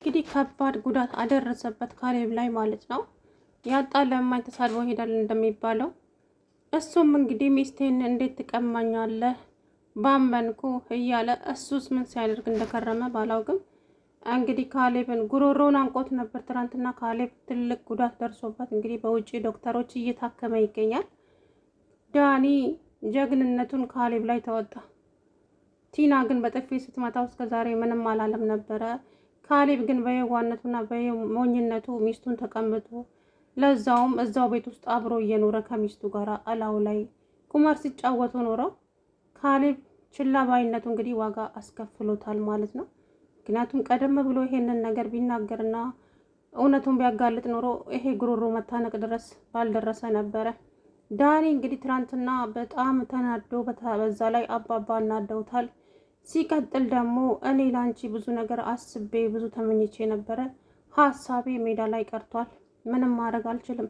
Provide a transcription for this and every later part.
እንግዲህ ከባድ ጉዳት አደረሰበት ካሌብ ላይ ማለት ነው። ያጣ ለማኝ ተሳድቦ ሄዳል እንደሚባለው እሱም እንግዲህ ሚስቴን እንዴት ትቀማኛለህ ባመንኩ እያለ እሱስ ምን ሲያደርግ እንደከረመ ባላውቅም እንግዲህ ካሌብን ጉሮሮውን አንቆት ነበር ትናንትና። ካሌብ ትልቅ ጉዳት ደርሶበት እንግዲህ በውጭ ዶክተሮች እየታከመ ይገኛል። ዳኒ ጀግንነቱን ካሌብ ላይ ተወጣ። ቲና ግን በጥፊ ስትመታው እስከዛሬ ምንም አላለም ነበረ። ካሌብ ግን በየዋነቱና በሞኝነቱ ሚስቱን ተቀምጦ ለዛውም እዛው ቤት ውስጥ አብሮ እየኖረ ከሚስቱ ጋር እላው ላይ ቁማር ሲጫወቱ ኖረው ካሌብ ችላ ባይነቱ እንግዲህ ዋጋ አስከፍሎታል ማለት ነው። ምክንያቱም ቀደም ብሎ ይሄንን ነገር ቢናገርና እውነቱን ቢያጋልጥ ኖሮ ይሄ ጉሮሮ መታነቅ ድረስ ባልደረሰ ነበረ። ዳኒ እንግዲህ ትናንትና በጣም ተናዶ በዛ ላይ አባባ እናደውታል። ሲቀጥል ደግሞ እኔ ላንቺ ብዙ ነገር አስቤ ብዙ ተመኝቼ ነበረ፣ ሀሳቤ ሜዳ ላይ ቀርቷል። ምንም ማድረግ አልችልም።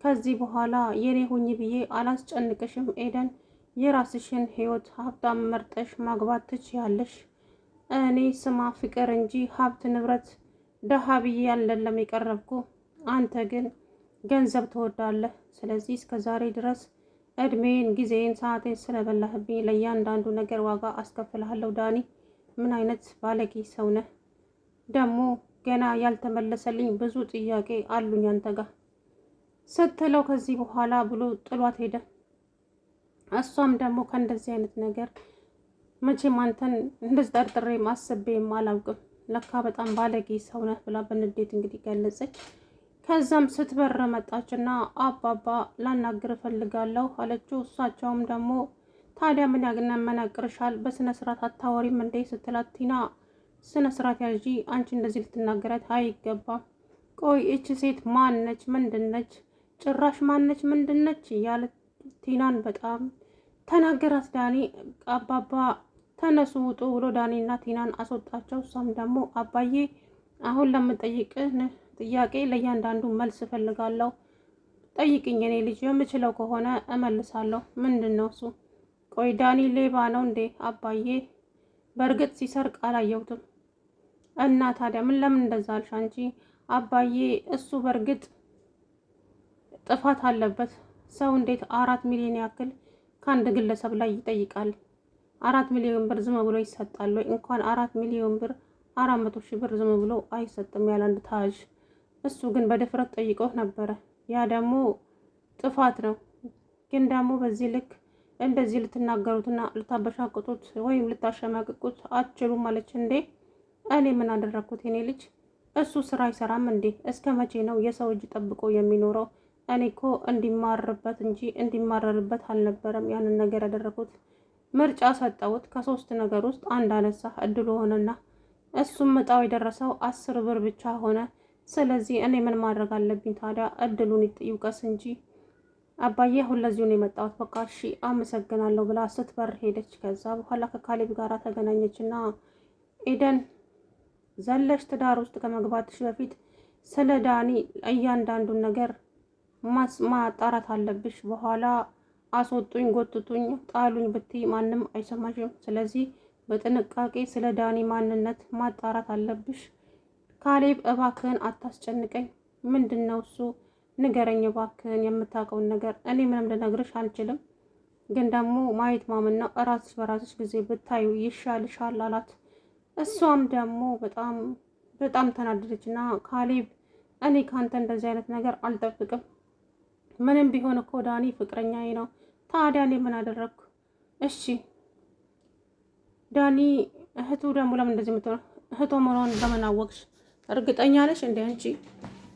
ከዚህ በኋላ የኔ ሁኚ ብዬ አላስጨንቅሽም ኤደን፣ የራስሽን ህይወት ሀብታም መርጠሽ ማግባት ትችያለሽ። እኔ ስማ ፍቅር እንጂ ሀብት ንብረት ደሃ ብዬ አይደለም የቀረብኩ። አንተ ግን ገንዘብ ትወዳለህ። ስለዚህ እስከ ዛሬ ድረስ እድሜን፣ ጊዜን፣ ሰዓቴን ስለበላህብኝ ለእያንዳንዱ ነገር ዋጋ አስከፍልሃለሁ። ዳኒ ምን አይነት ባለጌ ሰው ነህ? ደግሞ ገና ያልተመለሰልኝ ብዙ ጥያቄ አሉኝ አንተ ጋር ስትለው ከዚህ በኋላ ብሎ ጥሏት ሄደ። እሷም ደግሞ ከእንደዚህ አይነት ነገር መቼም አንተን እንደዚህ ጠርጥሬም አስቤም አላውቅም፣ ለካ በጣም ባለጌ ሰው ነህ ብላ በንዴት እንግዲህ ገለጸች። ከዛም ስትበር መጣችና አባባ ላናግር እፈልጋለሁ አለችው። እሳቸውም ደግሞ ታዲያ ምን ያመናቅርሻል? በስነ ስርዓት አታወሪም እንዴ ስትላት ቲና ስነ ስርዓት ያዢ፣ አንቺ እንደዚህ ልትናገራት አይገባም። ቆይ እቺ ሴት ማነች? ምንድነች? ጭራሽ ማነች? ምንድነች? እያለ ቲናን በጣም ተናገራት። ዳኒ አባባ ተነሱ ውጡ ብሎ ዳኒና ቲናን አስወጣቸው። እሷም ደግሞ አባዬ አሁን ለምጠይቅህ ጥያቄ ለእያንዳንዱ መልስ እፈልጋለሁ። ጠይቅኝ የኔ ልጅ፣ የምችለው ከሆነ እመልሳለሁ። ምንድን ነው እሱ? ቆይ ዳኒ ሌባ ነው እንዴ አባዬ? በእርግጥ ሲሰርቅ አላየሁትም። እና ታዲያ ለምን እንደዛ አልሽ አንቺ? አባዬ እሱ በእርግጥ ጥፋት አለበት። ሰው እንዴት 4 ሚሊዮን ያክል ከአንድ ግለሰብ ላይ ይጠይቃል? 4 ሚሊዮን ብር ዝም ብሎ ይሰጣል ወይ? እንኳን 4 ሚሊዮን ብር 400,000 ብር ዝም ብሎ አይሰጥም ያለ አንድ ታዥ። እሱ ግን በድፍረት ጠይቆህ ነበረ። ያ ደግሞ ጥፋት ነው። ግን ደግሞ በዚህ ልክ እንደዚህ ልትናገሩትና ልታበሻቅጡት ወይም ልታሸማቅቁት አትችሉም ማለች እንዴ? እኔ ምን አደረግኩት የኔ ልጅ? እሱ ስራ አይሰራም እንዴ? እስከ መቼ ነው የሰው እጅ ጠብቆ የሚኖረው? እኔ እኮ እንዲማርበት እንጂ እንዲማረርበት አልነበረም ያንን ነገር ያደረኩት። ምርጫ ሰጠሁት። ከ3 ነገር ውስጥ አንድ አነሳ፣ እድሉ ሆነና እሱም እጣው የደረሰው 10 ብር ብቻ ሆነ። ስለዚህ እኔ ምን ማድረግ አለብኝ ታዲያ? እድሉን ይውቀስ እንጂ አባዬ አሁን ለዚሁ ነው የመጣሁት። በቃ እሺ አመሰግናለሁ ብላ ስትበር ሄደች። ከዛ በኋላ ከካሌብ ጋር ተገናኘችና ኤደን ዘለሽ ትዳር ውስጥ ከመግባትሽ በፊት ስለ ዳኒ እያንዳንዱን ነገር ማጣራት አለብሽ። በኋላ አስወጡኝ፣ ጎትቱኝ፣ ጣሉኝ ብትይ ማንም አይሰማሽም። ስለዚህ በጥንቃቄ ስለ ዳኒ ማንነት ማጣራት አለብሽ። ካሌብ እባክህን አታስጨንቀኝ። ምንድን ነው እሱ? ንገረኝ እባክህን የምታውቀውን ነገር። እኔ ምንም ልነግርሽ አልችልም፣ ግን ደግሞ ማየት ማመን ነው። እራስሽ በራስሽ ጊዜ ብታዩ ይሻልሻል አላት። እሷም ደግሞ በጣም ተናደደች እና ካሌብ እኔ ካንተ እንደዚህ አይነት ነገር አልጠብቅም። ምንም ቢሆን እኮ ዳኒ ፍቅረኛዬ ነው። ታዲያ እኔ ምን አደረግኩ? እሺ ዳኒ እህቱ ደግሞ ለምን እንደዚህ የምትሆነው? እህቶ መሆኗን በምን አወቅሽ? እርግጠኛ ነሽ እንዴ አንቺ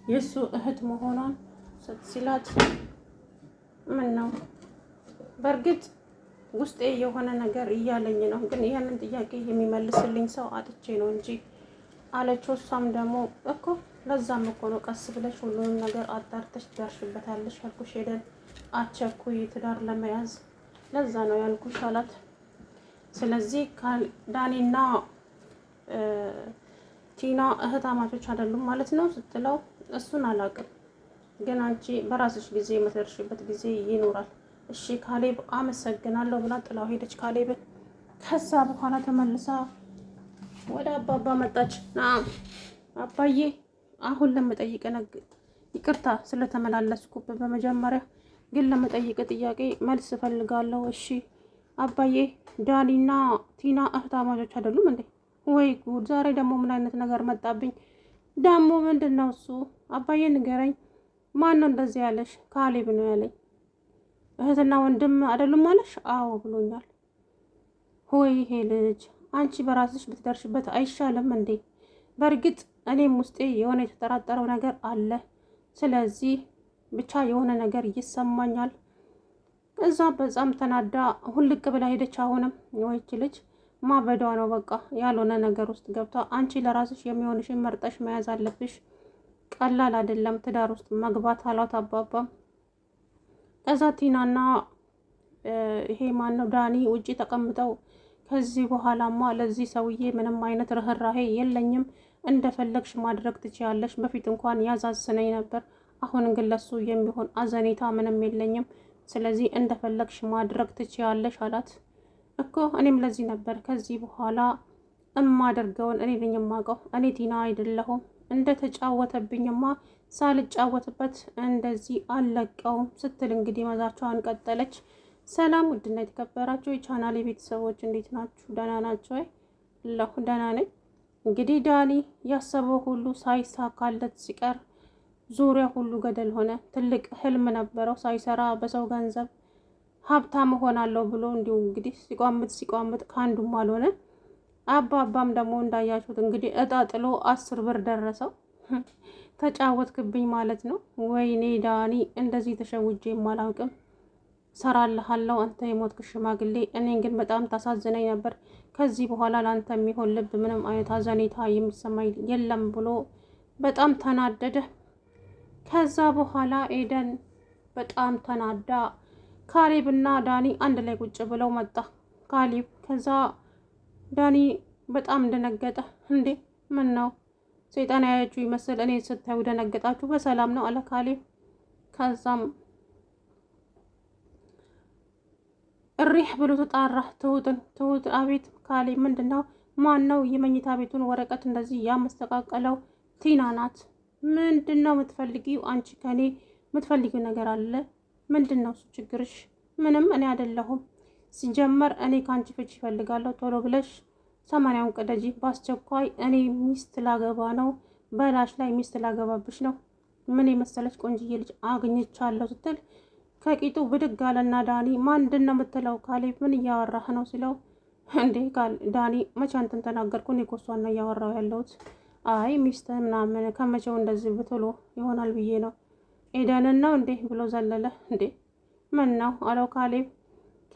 የእሱ እህት መሆኗን ሲላት፣ ምን ነው በእርግጥ ውስጤ የሆነ ነገር እያለኝ ነው፣ ግን ይህንን ጥያቄ የሚመልስልኝ ሰው አጥቼ ነው እንጂ አለችው። እሷም ደግሞ እኮ ለዛም እኮ ነው ቀስ ብለሽ ሁሉንም ነገር አጣርተሽ ትደርሽበታለሽ ያልኩሽ ሄደን አቸኩይ ትዳር ለመያዝ፣ ለዛ ነው ያልኩሽ አላት። ስለዚህ ዳኒና ቲና እህታማቾች አይደሉም ማለት ነው ስትለው፣ እሱን አላውቅም፣ ግን አንቺ በራስሽ ጊዜ የምትደርሽበት ጊዜ ይኖራል። እሺ ካሌብ አመሰግናለሁ ብላ ጥላው ሄደች ካሌብን። ከዛ በኋላ ተመልሳ ወደ አባባ መጣች። ና አባዬ አሁን ለምጠይቅ ይቅርታ ስለተመላለስኩብ፣ በመጀመሪያ ግን ለምጠይቅ ጥያቄ መልስ እፈልጋለሁ። እሺ አባዬ፣ ዳኒና ቲና እህታማቾች አይደሉም እንዴ? ወይ ጉድ! ዛሬ ደግሞ ምን አይነት ነገር መጣብኝ? ደግሞ ምንድን ነው እሱ? አባዬ ንገረኝ። ማን ነው እንደዚህ ያለሽ? ካሌብ ነው ያለኝ። እህትና ወንድም አይደሉም አለሽ? አዎ ብሎኛል። ሆይ ይሄ ልጅ፣ አንቺ በራስሽ ብትደርሽበት አይሻልም እንዴ? በእርግጥ እኔም ውስጤ የሆነ የተጠራጠረው ነገር አለ። ስለዚህ ብቻ የሆነ ነገር ይሰማኛል። እዛ በጣም ተናዳ ሁልቅ ብላ ሄደች። አሁንም ወይች ልጅ ማበዷ ነው በቃ። ያልሆነ ነገር ውስጥ ገብታ፣ አንቺ ለራስሽ የሚሆንሽን መርጠሽ መያዝ አለብሽ። ቀላል አይደለም ትዳር ውስጥ መግባት አሏት አባባም። ከዛ ቲናና ይሄ ማን ነው ዳኒ ውጪ ተቀምጠው፣ ከዚህ በኋላማ ለዚህ ሰውዬ ምንም አይነት ርህራሄ የለኝም፣ እንደፈለግሽ ማድረግ ትችያለሽ። በፊት እንኳን ያዛዝነኝ ነበር፣ አሁን ግን ለሱ የሚሆን አዘኔታ ምንም የለኝም። ስለዚህ እንደፈለግሽ ማድረግ ትችያለሽ አላት። እኮ እኔም ለዚህ ነበር ከዚህ በኋላ እማደርገውን እኔ ነኝ የማውቀው፣ እኔ ቲና አይደለሁም። እንደተጫወተብኝማ ሳልጫወትበት እንደዚህ አልለቀውም ስትል እንግዲህ መዛቿን ቀጠለች። ሰላም ውድና የተከበራችሁ የቻናሌ ቤተሰቦች እንዴት ናችሁ? ደህና ናቸው ወይ? ደህና ነኝ። እንግዲህ ዳኒ ያሰበው ሁሉ ሳይሳካለት ሲቀር ዙሪያ ሁሉ ገደል ሆነ። ትልቅ ህልም ነበረው ሳይሰራ በሰው ገንዘብ ሀብታም እሆናለሁ ብሎ እንዲሁ እንግዲህ ሲቋምጥ ከአንዱም አልሆነ። አባባም ደግሞ እንዳያችሁት እንግዲህ እጣ ጥሎ 10 ብር ደረሰው። ተጫወትክብኝ ማለት ነው። ወይኔ ዳኒ፣ እንደዚህ ተሸውጄም አላውቅም። ሰራልሃለሁ አንተ የሞትክ ሽማግሌ። እኔን ግን በጣም ታሳዝነኝ ነበር። ከዚህ በኋላ ለአንተ የሚሆን ልብ፣ ምንም አይነት አዘኔታ የሚሰማኝ የለም ብሎ በጣም ተናደደ። ከዛ በኋላ ኤደን በጣም ተናዳ ካሌብና ዳኒ አንድ ላይ ቁጭ ብለው መጣ ካሌብ። ከዛ ዳኒ በጣም እንደነገጠ፣ እንዴ ምን ነው ሰይጣን ያያችሁ ይመስል እኔ ስታዩ ደነገጣችሁ? በሰላም ነው አለ ካሌብ። ከዛም እሪህ ብሎ ተጣራ ትሁት አቤት ካሌብ፣ ምንድን ነው? ማን ነው የመኝታ ቤቱን ወረቀት እንደዚህ ያመስተቃቀለው? ቲና ናት። ምንድን ነው የምትፈልጊው አንቺ? ከኔ የምትፈልጊው ነገር አለ? ምንድን ነው እሱ ችግርሽ? ምንም፣ እኔ አይደለሁም። ሲጀመር እኔ ከአንቺ ፍች ይፈልጋለሁ። ቶሎ ብለሽ 80ውን ቅደጂ በአስቸኳይ። እኔ ሚስት ላገባ ነው፣ በላሽ ላይ ሚስት ላገባብሽ ነው። ምን የመሰለች ቆንጅዬ ልጅ አግኝቻለሁ ስትል ከቂጡ ብድግ አለና ዳኒ ምንድን ነው የምትለው? ካሌብ ምን እያወራህ ነው ሲለው፣ እንዴ ዳኒ መቼ አንተን ተናገርኩ? እኔ እኮ እሷን ነው እያወራሁ ያለሁት። አይ ሚስት ምናምን ከመቼው እንደዚህ ብትሎ ይሆናል ብዬ ነው። ኤደንን ነው እንዴ ብሎ ዘለለ። እንዴ ምን ነው አለው ካሌብ።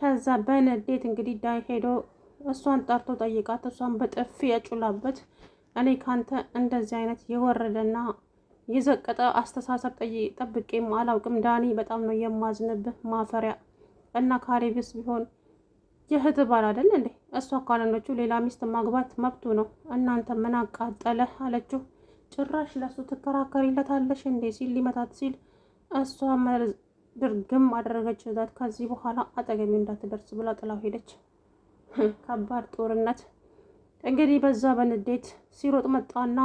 ከዛ በንዴት እንግዲህ ዳይ ሄዶ እሷን ጠርቶ ጠይቃት። እሷን በጥፊ ያጩላበት። እኔ ካንተ እንደዚህ አይነት የወረደና የዘቀጠ አስተሳሰብ ጠብቄም አላውቅም ዳኒ፣ በጣም ነው የማዝንብህ ማፈሪያ። እና ካሌብስ ቢሆን የእህት ባል አይደል እንዴ? እሷ ካለኖቹ ሌላ ሚስት ማግባት መብቱ ነው። እናንተ ምን አቃጠለህ አለችው። ጭራሽ ለሱ ትከራከሪለታለሽ እንዴ ሲል ሊመታት ሲል እሷ ድርግም አደረገችለት። ከዚህ በኋላ አጠገቤ እንዳትደርስ ብላ ጥላው ሄደች። ከባድ ጦርነት እንግዲህ በዛ በንዴት ሲሮጥ መጣና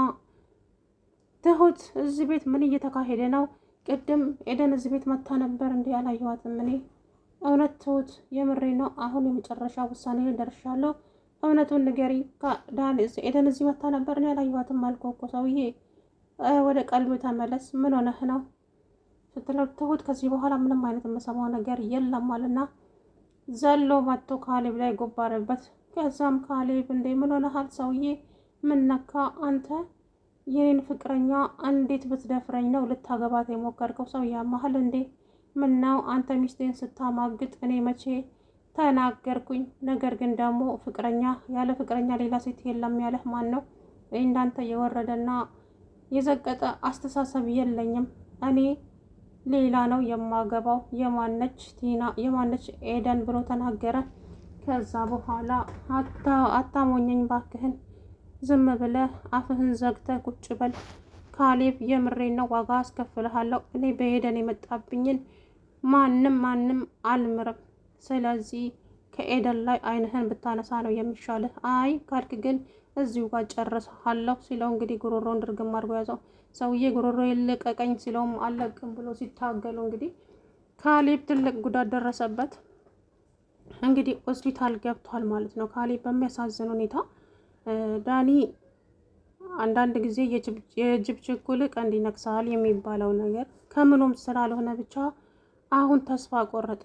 ትሁት እዚህ ቤት ምን እየተካሄደ ነው? ቅድም ኤደን እዚህ ቤት መታ ነበር እንዴ? አላየኋትም እኔ። እውነት ትሁት የምሬ ነው። አሁን የመጨረሻ ውሳኔ ደርሻለሁ። እውነቱን ንገሪ። ዳን ኤደን እዚህ መታ ነበር? እኔ አላየኋትም አልኩህ እኮ ሰውዬ፣ ወደ ቀልብ ተመለስ። ምን ሆነህ ነው ስትለው፣ ትሁት ከዚህ በኋላ ምንም አይነት የምሰማው ነገር የለም አለና ዘሎ መጥቶ ካሌብ ላይ ጎባረበት። ከዛም ካሌብ እንዴ ምን ሆነሃል ሰውዬ? ምን ነካ አንተ? የኔን ፍቅረኛ እንዴት ብትደፍረኝ ነው ልታገባት የሞከርከው? ሰው ያማሃል እንዴ? ምን ነው አንተ ሚስቴን ስታማግጥ እኔ መቼ ተናገርኩኝ? ነገር ግን ደግሞ ፍቅረኛ ያለ ፍቅረኛ ሌላ ሴት የለም ያለህ ማን ነው? እንዳንተ የወረደና የዘቀጠ አስተሳሰብ የለኝም። እኔ ሌላ ነው የማገባው። የማነች ቲና የማነች ኤደን ብሎ ተናገረ። ከዛ በኋላ አታሞኘኝ ባክህን፣ ዝም ብለህ አፍህን ዘግተህ ቁጭ በል ካሌብ፣ የምሬን ነው፣ ዋጋ አስከፍልሃለሁ። እኔ በኤደን የመጣብኝን ማንም አልምርም። ስለዚህ ከኤደን ላይ አይንህን ብታነሳ ነው የሚሻልህ። አይ ካልክ ግን እዚሁ ጋር ጨርሰሃለሁ ሲለው እንግዲህ ጉሮሮን ድርግም አድርጎ ያዘው። ሰውዬ ጉሮሮ የለቀቀኝ ሲለውም አለቅም ብሎ ሲታገሉ እንግዲህ ካሌብ ትልቅ ጉዳት ደረሰበት። እንግዲህ ሆስፒታል ገብቷል ማለት ነው ካሌብ በሚያሳዝን ሁኔታ። ዳኒ አንዳንድ ጊዜ የጅብ ችኩል ቀንድ ይነክሳል የሚባለው ነገር ከምኑም ስላልሆነ ብቻ አሁን ተስፋ ቆረጠ።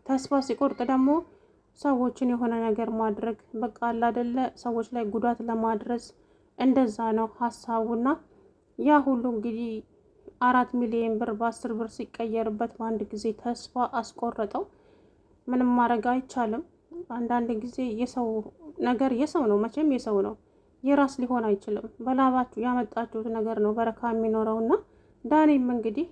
ተስፋ ሲቆርጥ ደግሞ ሰዎችን የሆነ ነገር ማድረግ በቃ አለ አይደለ ሰዎች ላይ ጉዳት ለማድረስ እንደዛ ነው ሀሳቡና ያ ሁሉ እንግዲህ 4 ሚሊዮን ብር በ10 ብር ሲቀየርበት በአንድ ጊዜ ተስፋ አስቆረጠው። ምንም ማድረግ አይቻልም። አንዳንድ ጊዜ የሰው ነገር የሰው ነው መቼም የሰው ነው የራስ ሊሆን አይችልም። በላባችሁ ያመጣችሁት ነገር ነው በረካ የሚኖረውና ዳኒም እንግዲህ